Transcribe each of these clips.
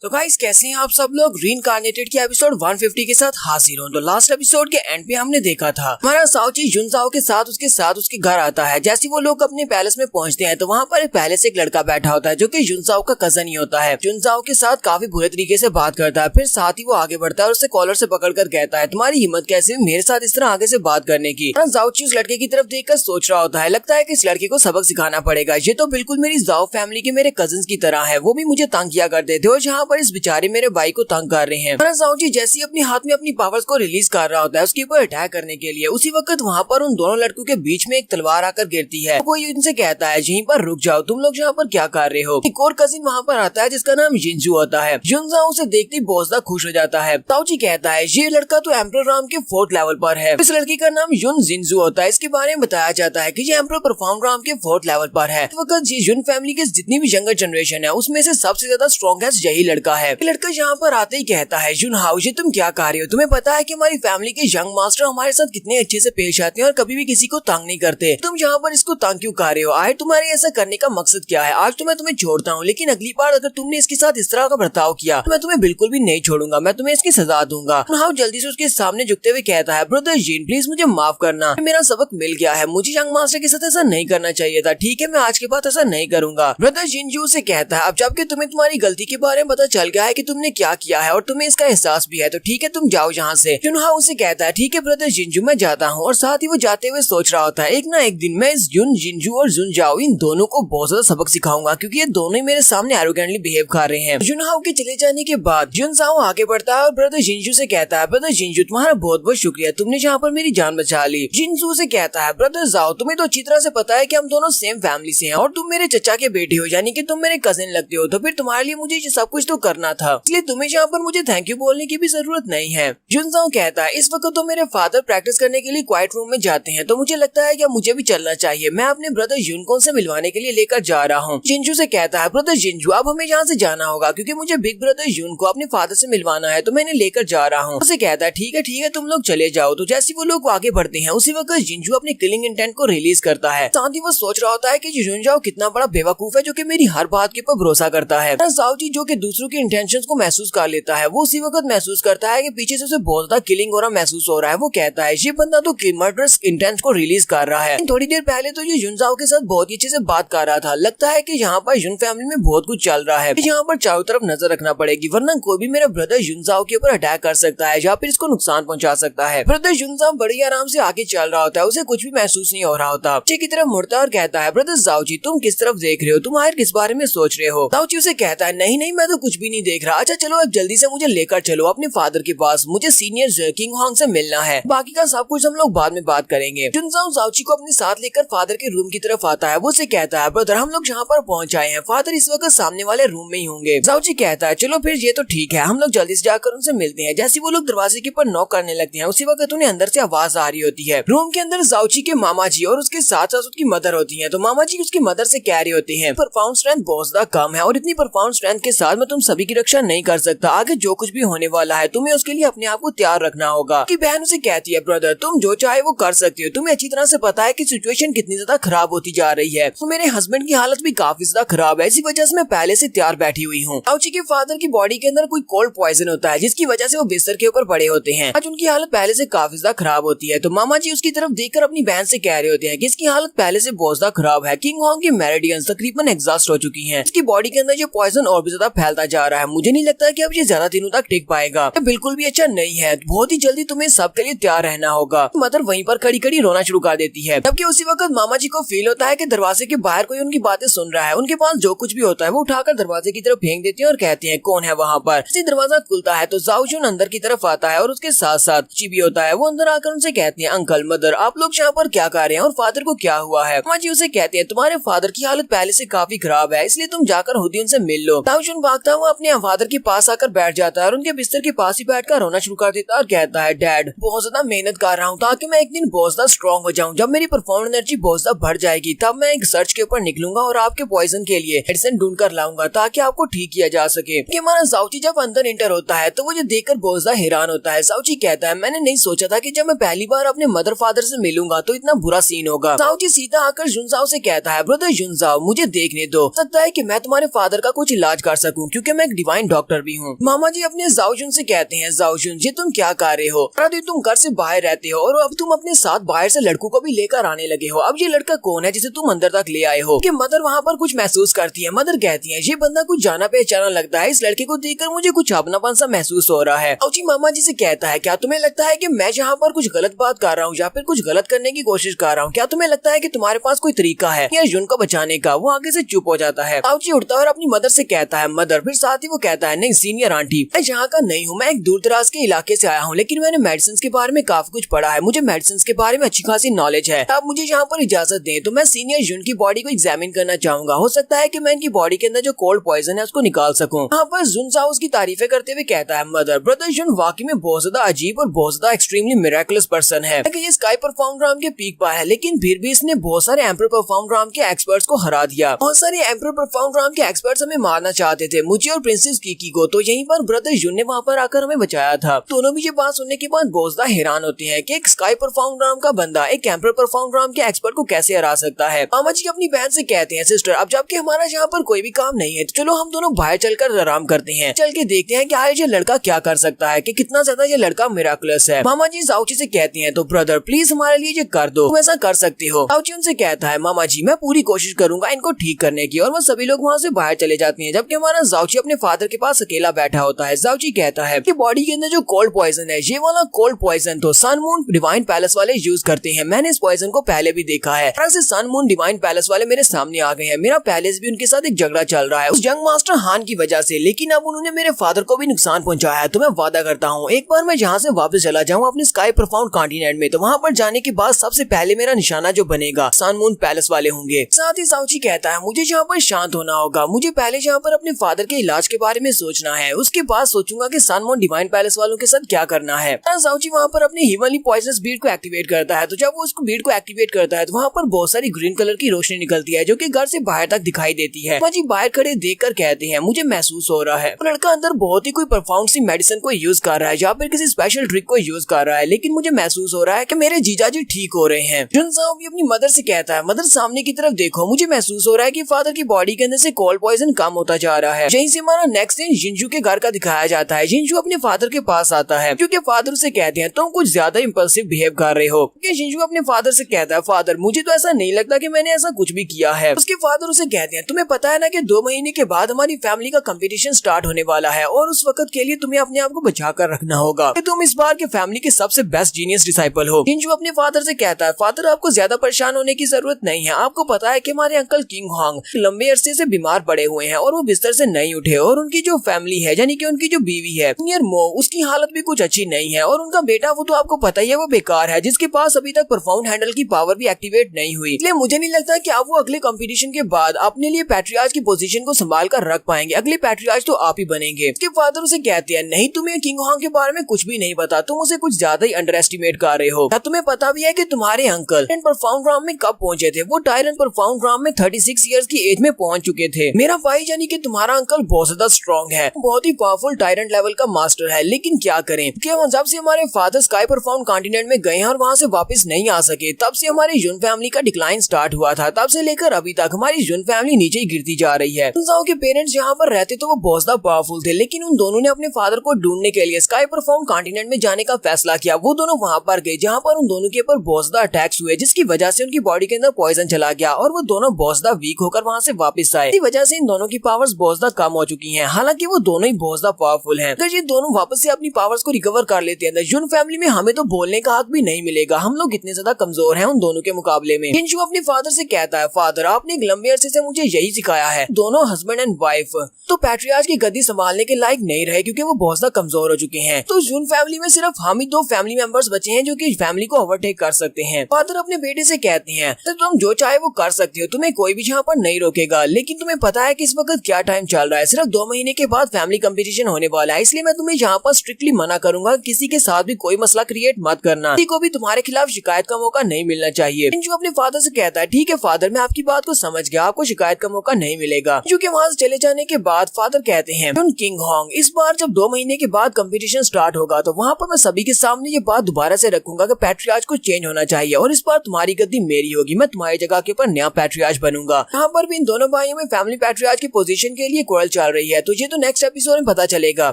तो गाइस कैसे हैं आप सब लोग। रीइंकार्नेटेड के एपिसोड 150 के साथ हाजिर हूं। तो लास्ट एपिसोड के एंड पे हमने देखा था हमारा साओची जुनसाओ के साथ उसके घर आता है। जैसे वो लोग अपने पैलेस में पहुंचते हैं तो वहाँ पर एक पहले से एक लड़का बैठा होता है जो कि जुनसाओ का कजन ही होता है। जुनसाओ के साथ काफी बुरे तरीके से बात करता है। फिर साथ ही वो आगे बढ़ता है और उससे कॉलर से पकड़कर कहता है, तुम्हारी हिम्मत कैसे हुई मेरे साथ इस तरह आगे से बात करने की। साओची उस लड़के की तरफ देखकर सोच रहा होता है, लगता है कि इस लड़के को सबक सिखाना पड़ेगा। ये तो बिल्कुल मेरी जाओ फैमिली के मेरे कजन की तरह है, वो भी मुझे तंग किया करते थे और जहाँ पर इस बेचारे मेरे भाई को तंग कर रहे हैं। साओची जैसे ही अपने हाथ में अपनी पावर्स को रिलीज कर रहा होता है उसके ऊपर अटैक करने के लिए, उसी वक्त वहाँ पर उन दोनों लड़कों के बीच में एक तलवार आकर गिरती है। कोई इनसे कहता है, यहीं पर रुक जाओ, तुम लोग यहाँ पर क्या कर रहे हो। एक और कजिन वहाँ पर आता है जिसका नाम जिंजू होता है। जुनसाओ उसे देखते ही बहुत ज्यादा खुश हो जाता है। साओची कहता है, ये लड़का तो एम्परर राम के 4th लेवल पर है। इस लड़के का नाम युन जिंजू होता है। इसके बारे में बताया जाता है कि ये एम्परर परफॉर्म राम के 4th लेवल पर है। इस वक्त ये युन फैमिली के जितनी भी यंगर जनरेशन है उसमें से सबसे ज्यादा स्ट्रॉन्गेस्ट यही लड़का है। लड़का यहाँ पर आते ही कहता है, जुन हाउ ये तुम क्या कर रहे हो, तुम्हें पता है कि हमारी फैमिली के यंग मास्टर हमारे साथ कितने अच्छे से पेश आते हैं और कभी भी किसी को तंग नहीं करते। तुम यहाँ पर इसको तंग क्यों कर रहे हो। आए तुम्हारे ऐसा करने का मकसद क्या है। आज तो मैं तुम्हें छोड़ता हूँ, लेकिन अगली बार अगर तुमने इसके साथ इस तरह का बर्ताव किया तो मैं तुम्हें बिल्कुल भी नहीं छोड़ूंगा, मैं तुम्हें इसकी सजा दूंगा। हाउ जल्दी से उसके सामने झुकते हुए कहता है, ब्रदर जीन प्लीज मुझे माफ करना, मेरा सबक मिल गया है, मुझे यंग मास्टर के साथ ऐसा नहीं करना चाहिए था। ठीक है, मैं आज के बाद ऐसा नहीं करूंगा। ब्रदर जिनजू से कहता है, अब जबकि तुम्हें तुम्हारी गलती के बारे में पता चल गया है कि तुमने क्या किया है और तुम्हें इसका एहसास भी है, तो ठीक है तुम जाओ यहाँ से। जुनहाओ उसे कहता है, ठीक है ब्रदर जिनजू मैं जाता हूँ। और साथ ही वो जाते हुए सोच रहा होता है, एक ना एक दिन मैं इस जुन जिनजू और जुन जाओ इन दोनों को बहुत ज्यादा सबक सिखाऊंगा, क्योंकि ये दोनों ही मेरे सामने एरोगेंटली बिहेव कर रहे हैं। जुनहाओ के चले जाने के बाद जुनसाओ आगे बढ़ता है और ब्रदर जिनजू से कहता है, ब्रदर जिनजू तुम्हारा बहुत बहुत शुक्रिया, तुमने यहाँ पर मेरी जान बचा ली। जिनजू से कहता है, ब्रदर जाओ तुम्हें तो अच्छी तरह से पता है कि हम दोनों सेम फैमिली से हैं और तुम मेरे चचा के बेटे हो, यानी कि तुम मेरे कजिन लगते हो, तो फिर तुम्हारे लिए मुझे ये सब कुछ तो करना था, इसलिए तुम्हें यहाँ पर मुझे थैंक यू बोलने की भी जरूरत नहीं है। जुनसाओ कहता है, इस वक्त तो मेरे फादर प्रैक्टिस करने के लिए क्वाइट रूम में जाते हैं, तो मुझे लगता है कि मुझे भी चलना चाहिए, मैं अपने ब्रदर युनकोन से मिलवाने के लिए लेकर जा रहा हूँ। जिंजू से कहता है, ब्रदर जिंजू अब हमें यहाँ से जाना होगा क्योंकि मुझे बिग ब्रदर युन को अपने फादर से मिलवाना है, तो मैंने लेकर जा रहा हूँ। उसे कहता है, ठीक है तुम लोग चले जाओ। तो जैसे वो लोग आगे बढ़ते हैं उसी वक्त जिंजू अपने किलिंग इंटेंट को रिलीज करता है। साथ ही वो सोच रहा होता है कि जुनजाओ कितना बड़ा बेवकूफ है जो कि मेरी हर बात के ऊपर भरोसा करता है। साओची जो कि दूसरों के इंटेंशंस को महसूस कर लेता है, वो उसी वक्त महसूस करता है कि पीछे से उसे बहुत ज्यादा किलिंग हो रहा महसूस हो रहा है। वो कहता है, ये बंदा तो मर्डरस इंटेंट को रिलीज कर रहा है। थोड़ी देर पहले तो ये जुनजाओ के साथ बहुत ही अच्छे से बात कर रहा था, लगता है कि यहाँ पर युन फैमिली में बहुत कुछ चल रहा है, यहाँ पर चारों तरफ नजर रखना पड़ेगी वरना कोई भी मेरा ब्रदर जुनजाओ के ऊपर अटैक कर सकता है या फिर इसको नुकसान पहुंचा सकता है। ब्रदर जुनजाओ बड़ी आराम से आगे चल रहा होता है, उसे कुछ भी महसूस नहीं हो रहा होता। चे की तरफ मुड़ता और कहता है, ब्रदर जाओजी तुम किस तरफ देख रहे हो, तुम आखिर किस बारे में सोच रहे हो। जाओजी उसे कहता है, नहीं मैं तो कुछ भी नहीं देख रहा। अच्छा चलो अब जल्दी से मुझे लेकर चलो अपने फादर के पास, मुझे सीनियर किंग होंग से मिलना है, बाकी का सब कुछ हम लोग बाद में बात करेंगे। जुनजाओ जाओजी को अपने साथ लेकर फादर के रूम की तरफ आता है। वो से कहता है, ब्रदर हम लोग जहाँ पर पहुँच आए हैं, फादर इस वक्त सामने वाले रूम में ही होंगे। जाओजी कहता है, चलो फिर ये तो ठीक है, हम लोग जल्दी से जाकर उनसे मिलते हैं। जैसे वो लोग दरवाजे के ऊपर नॉक करने लगते हैं उसी वक्त उन्हें अंदर से आवाज आ रही होती है। रूम के अंदर जाओजी के मामा जी और उसके साथ साथ उसकी मदर होती है। तो मामा जी उसकी मदर से कह रहे होते हैं, परफॉर्म स्ट्रेंथ बहुत ज्यादा कम है और इतनी परफॉर्म स्ट्रेंथ के साथ मैं तुम सभी की रक्षा नहीं कर सकता, आगे जो कुछ भी होने वाला है तुम्हें उसके लिए अपने आप को तैयार रखना होगा। कि बहन उसे कहती है, ब्रदर तुम जो चाहे वो कर सकते हो, तुम्हें अच्छी तरह से पता है कि सिचुएशन कितनी ज्यादा खराब होती जा रही है, तो मेरे हस्बैंड की हालत भी काफी ज्यादा खराब है, इसी वजह से मैं पहले से तैयार बैठी हुई हूँ। साओची के फादर की बॉडी के अंदर कोई कोल्ड पॉइजन होता है जिसकी वजह से वो बिस्तर के ऊपर पड़े होते हैं। आज उनकी हालत पहले से काफी ज्यादा खराब होती है। तो मामा जी उसकी तरफ देखकर अपनी बहन से कह रहे होते हैं कि इसकी हालत पहले से बहुत ज्यादा खराब है, किंग होंग की मेरिडियंस तकरीबन एग्जॉस्ट हो चुकी हैं, इसकी बॉडी के अंदर जो पॉइजन और भी ज्यादा फैलता जा रहा है, मुझे नहीं लगता कि अब ये ज्यादा दिनों तक टिक पाएगा, बिल्कुल भी अच्छा नहीं है, बहुत ही जल्दी तुम्हें सबके लिए तैयार रहना होगा। मदर वहीं पर खड़ी खड़ी रोना शुरू कर देती है। जबकि उसी वक्त मामा जी को फील होता है कि दरवाजे के बाहर कोई उनकी बातें सुन रहा है, उनके पास जो कुछ भी होता है वो उठाकर दरवाजे की तरफ फेंक देते हैं और कहते हैं, कौन है वहाँ पर। इसी दरवाजा खुलता है तो जाओ जुन अंदर की तरफ आता है और उसके साथ साथ ची भी होता है। वो अंदर आकर उनसे कहते हैं, अंकल मदर आप लोग यहाँ पर क्या कर रहे हैं और फादर को क्या हुआ है। मामा जी उसे कहते हैं, तुम्हारे फादर की हालत पहले से काफी खराब है, इसलिए तुम जाकर खुद ही उनसे मिल लो। जाओ जुन भागता हुआ अपने फादर के पास आकर बैठ जाता है और उनके बिस्तर के पास ही बैठकर रोना शुरू कर देता है और कहता है, डैड बहुत ज्यादा मेहनत कर रहा हूँ ताकि मैं एक दिन बहुत ज्यादा स्ट्रॉन्ग हो जाऊँ, जब मेरी परफॉर्म एनर्जी बहुत ज्यादा बढ़ जाएगी तब मैं एक सर्च के ऊपर निकलूंगा और आपके पॉइजन के लिए मेडिसिन ढूंढ कर लाऊंगा ताकि आपको ठीक किया जा सके। कि हमारा जाओची जब अंदर इंटर होता है तो वो ये देखकर बहुत ज्यादा हैरान होता है। जाओची कहता है, मैंने नहीं सोचा था कि जब मैं पहली बार अपने मदर फादर से मिलूंगा तो इतना बुरा सीन होगा। जाओची सीधा आकर जुनजाओ से कहता है, ब्रदर जुनजाओ मुझे देखने दो, सकता है कि मैं तुम्हारे फादर का कुछ इलाज कर सकूं, क्योंकि क्योंकि मैं एक डिवाइन डॉक्टर भी हूँ। मामा जी अपने जाओजुन से कहते हैं, जाओजुन जी तुम क्या कर रहे हो? तुम घर से बाहर रहते हो और अब तुम अपने साथ बाहर से लड़कों को भी लेकर आने लगे हो। अब ये लड़का कौन है जिसे तुम अंदर तक ले आए हो? कि मदर वहाँ पर कुछ महसूस करती है। मदर कहती है ये बंदा कुछ जाना पहचाना लगता है, इस लड़के को देखकर मुझे कुछ अपनापन सा महसूस हो रहा है। औची मामा जी से कहता है क्या तुम्हें लगता है कि मैं जहाँ पर कुछ गलत बात कर रहा हूँ या फिर कुछ गलत करने की कोशिश कर रहा हूँ? क्या तुम्हें लगता है कि तुम्हारे पास कोई तरीका है या जुन को बचाने का? वो आगे से चुप हो जाता है। औची उठता है और अपनी मदर से कहता है मदर, फिर साथ ही वो कहता है नहीं सीनियर आंटी, मैं यहाँ का नहीं हूँ, मैं एक दूर दराज के इलाके से आया हूँ, लेकिन मैंने मेडिसिन के बारे में काफी कुछ पढ़ा है, मुझे मेडिसिन के बारे में अच्छी खासी नॉलेज है। आप मुझे यहाँ पर इजाजत दें तो मैं सीनियर जुन की बॉडी को एग्जामिन करना चाहूंगा। हो सकता है कि मैं इनकी बॉडी के अंदर जो कोल्ड पॉइजन है उसको निकाल सकूं। यहाँ पर जुन साओ उसकी तारीफें करते हुए कहता है मदर, ब्रदर जुन वाकई में बहुत ज्यादा अजीब और बहुत ज्यादा एक्सट्रीमली मिरेकुलस पर्सन है। ये स्काई परफॉर्म ड्राम के पीक पर है, लेकिन फिर भी इसने बहुत सारे एम्पर परफॉर्म ड्राम के एक्सपर्ट्स को हरा दिया। बहुत सारे एम्पर परफॉर्म ड्राम के एक्सपर्ट्स हमें मारना चाहते थे, मुझे और प्रिंसेस कीकी को, तो यहीं पर ब्रदर जुन ने वहाँ पर आकर हमें बचाया था। दोनों भी ये बात सुनने के बाद बहुत ज्यादा हैरान होते हैं कि एक स्काई परफॉर्म ड्राम का बंदा एक एम्पर परफॉर्म ड्राम के एक्सपर्ट को कैसे हरा सकता है। मामा जी अपनी बहन से कहते हैं सिस्टर, अब जबकि हमारा यहाँ पर कोई भी काम नहीं है तो चलो हम दोनों बाहर चलकर आराम करते हैं, चल के देखते हैं कि आज ये लड़का क्या कर सकता है, कि कितना ज्यादा ये लड़का मिराकुलस है। मामा जी जाओची से कहते हैं तो ब्रदर प्लीज हमारे लिए ये कर दो, तुम ऐसा कर सकते हो। जाओची उनसे कहता है मामा जी मैं पूरी कोशिश करूंगा इनको ठीक करने की, और वो सभी लोग वहाँ से बाहर चले जाते हैं। जबकि हमारा जाओची अपने फादर के पास अकेला बैठा होता है। जाओची कहता है कि बॉडी के अंदर जो कोल्ड पॉइजन है, ये वाला कोल्ड पॉइजन तो सन मून डिवाइन पैलेस वाले यूज करते हैं, मैंने इस पॉइजन को पहले भी देखा है। सन मून डिवाइन पैलेस वाले मेरे सामने आ गए हैं, मेरा पहले से भी उनके साथ एक झगड़ा चल रहा है उस जंग मास्टर हान की वजह से, लेकिन अब उन्होंने मेरे फादर को भी नुकसान पहुंचाया है। तो मैं वादा करता हूँ एक बार मैं यहाँ से वापस चला जाऊँ अपने स्काई प्रोफाउंड कॉन्टिनेंट में, तो वहाँ पर जाने के बाद सबसे पहले मेरा निशाना जो बनेगा सन मून पैलेस वाले होंगे। साथ ही साउची कहता है मुझे यहाँ पर शांत होना होगा, मुझे पहले यहाँ पर अपने फादर के इलाज के बारे में सोचना है, उसके बाद सोचूंगा कि सन मून डिवाइन पैलेस वालों के साथ क्या करना है। साउची वहाँ पर अपने हिमली पॉइजनस बीड को एक्टिवेट करता है, तो जब वो उसको बीड को एक्टिवेट करता है तो वहाँ पर बहुत सारी ग्रीन कलर की रोशनी निकलती है जो कि घर से बाहर तक दिखाई देती है। माजी बाहर खड़े देखकर कहते हैं मुझे महसूस हो रहा है वो लड़का अंदर बहुत ही कोई परफॉर्म सी मेडिसिन को यूज कर रहा है या फिर किसी स्पेशल ट्रिक को यूज कर रहा है, लेकिन मुझे महसूस हो रहा है कि मेरे जीजा जी ठीक हो रहे हैं। जुन साओ भी अपनी मदर से कहता है मदर सामने की तरफ देखो, मुझे महसूस हो रहा है कि फादर की बॉडी के अंदर से कोल्ड पॉइजन कम होता जा रहा है। यहीं से हमारा नेक्स्ट सीन जिंजू के घर का दिखाया जाता है। जिंजू अपने फादर के पास आता है क्योंकि फादर से कहते हैं तुम कुछ ज्यादा इंपल्सिव बिहेव कर रहे हो। जिंजू अपने फादर से कहता है फादर मुझे तो ऐसा नहीं लगता कि मैंने ऐसा कुछ भी किया है। उसके फादर उसे कहते हैं तुम्हें पता है ना कि 2 महीने के बाद हमारी फैमिली का कंपटीशन स्टार्ट होने वाला है और उस वक्त के लिए तुम्हें अपने आप को बचा कर रखना होगा कि तुम इस बार के फैमिली के सबसे बेस्ट जीनियस डिसाइपल हो। जिंजू अपने फादर से कहता है फादर आपको ज्यादा परेशान होने की जरूरत नहीं है, आपको पता है कि हमारे अंकल किंग होंग लंबे अरसे से बीमार पड़े हुए हैं और वो बिस्तर से नहीं उठे, और उनकी जो फैमिली है यानी कि उनकी जो बीवी है नियर मो उसकी हालत भी कुछ अच्छी नहीं है, और उनका बेटा वो तो आपको पता ही है वो बेकार है जिसके पास अभी तक परफॉर्म हैंडल की पावर भी एक्टिवेट नहीं हुई। इसलिए मुझे नहीं लगता कि आप वो अगले कंपटीशन के बाद अपने लिए पैट्रियार्च की पोजीशन को संभाल कर रख पाएंगे, अगले पैट्रियार्च तो आप ही बनेंगे। उसके फादर उसे कहते हैं नहीं तुम्हें किंग होंग के बारे में कुछ भी नहीं पता, तुम उसे कुछ ज्यादा ही अंडर एस्टिमेट कर रहे हो। क्या तुम्हें पता भी है कि तुम्हारे अंकल टायरन परफॉर्म ड्राम में कब पहुंचे थे? वो टायरन परफॉर्म ड्राम में 36 इयर्स की एज में पहुंच चुके थे। मेरा भाई यानी कि तुम्हारा अंकल बहुत ज्यादा स्ट्रॉन्ग है, बहुत ही पावरफुल टायरन लेवल का मास्टर है, लेकिन क्या करें कि जब से हमारे फादर स्काई परफॉर्म कॉन्टिनेंट में गए हैं और वहाँ से वापस नहीं आ सके, तब से हमारी जुन फैमिली का डिक्लाइन स्टार्ट हुआ था। तब से लेकर अभी तक हमारी जुन फैमिली नीचे ही गिरती जा रही है। जुनसाओ के पेरेंट्स यहाँ पर रहते तो वो बहुत ज्यादा पावरफुल थे, लेकिन उन दोनों ने अपने फादर को ढूंढने के लिए स्काई परफॉर्म कॉन्टिनेंट में जाने का फैसला किया। वो दोनों वहाँ पर गए जहाँ पर उन दोनों के ऊपर बहुत ज्यादा अटैक्स हुए, जिसकी वजह से उनकी बॉडी के अंदर पॉइजन चला गया और वो दोनों बहुत ज्यादा वीक होकर वहाँ से वापस आए। इसी वजह से इन दोनों की पावर्स बहुत ज्यादा कम हो चुकी हैं। हालांकि वो दोनों ही बहुत ज्यादा पावरफुल हैं। अगर ये दोनों वापस से अपनी पावर्स को रिकवर कर लेते हैं, जुन फैमिली में हमें तो बोलने का हक भी नहीं मिलेगा, हम लोग इतने ज्यादा कमजोर हैं उन दोनों के मुकाबले में। जिंजू अपने फादर से कहता है फादर आपने एक लंबे अरसे से मुझे यही सिखाया है, दोनों हस्बैंड एंड वाइफ तो पैट्रियार्च की गद्दी संभालने के लायक नहीं रहे क्योंकि वो बहुत ज्यादा कमजोर हो चुके हैं। तो जुन फैमिली में सिर्फ हम ही 2 फैमिली मेंबर्स बचे हैं जो कि फैमिली को ओवरटेक कर सकते हैं। फादर अपने बेटे से कहते हैं तो तुम जो चाहे वो कर सकते हो, तुम्हें कोई भी यहाँ पर नहीं रोकेगा, लेकिन तुम्हें पता है कि इस वक्त क्या टाइम चल रहा है, सिर्फ 2 महीने के बाद फैमिली कंपटीशन होने वाला है, इसलिए मैं तुम्हें यहाँ पर स्ट्रिक्टली मना करूंगा किसी के साथ भी कोई मसला क्रिएट मत करना, किसी को भी तुम्हारे खिलाफ शिकायत का मौका नहीं मिलना चाहिए। जो अपने फादर से कहता है ठीक है फादर मैं आपकी बात को समझ गया, आपको शिकायत का मौका नहीं मिलेगा। जो कि वहाँ से चले जाने के बाद फादर कहते हैं किंग होंग इस बार जब 2 महीने के बाद कंपटीशन स्टार्ट होगा तो वहाँ पर मैं सभी के सामने ये बात दोबारा से रखूंगा कि पैट्रियार्च को चेंज होना चाहिए और इस बार तुम्हारी गद्दी मेरी होगी, मैं तुम्हारी जगह के ऊपर नया पैट्रियार्च बनूंगा। यहाँ पर भी इन दोनों भाइयों में फैमिली पैट्रियार्च की पोजीशन के लिए क्वारल चल रही है। तो ये तो नेक्स्ट एपिसोड में पता चलेगा।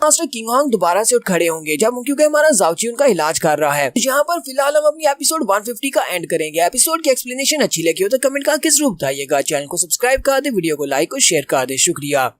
मास्टर किंग होंग दोबारा से उठ खड़े होंगे जब क्योंकि हमारा जाओची उनका इलाज कर रहा है। यहाँ पर फिलहाल हम अपनी एपिसोड 150 का एंड करेंगे। एपिसोड की एक्सप्लेनेशन अच्छी लगी हो तो कमेंट करके जरूर बताइएगा। चैनल को सब्सक्राइब कर दे, वीडियो को लाइक और शेयर कर दे। शुक्रिया।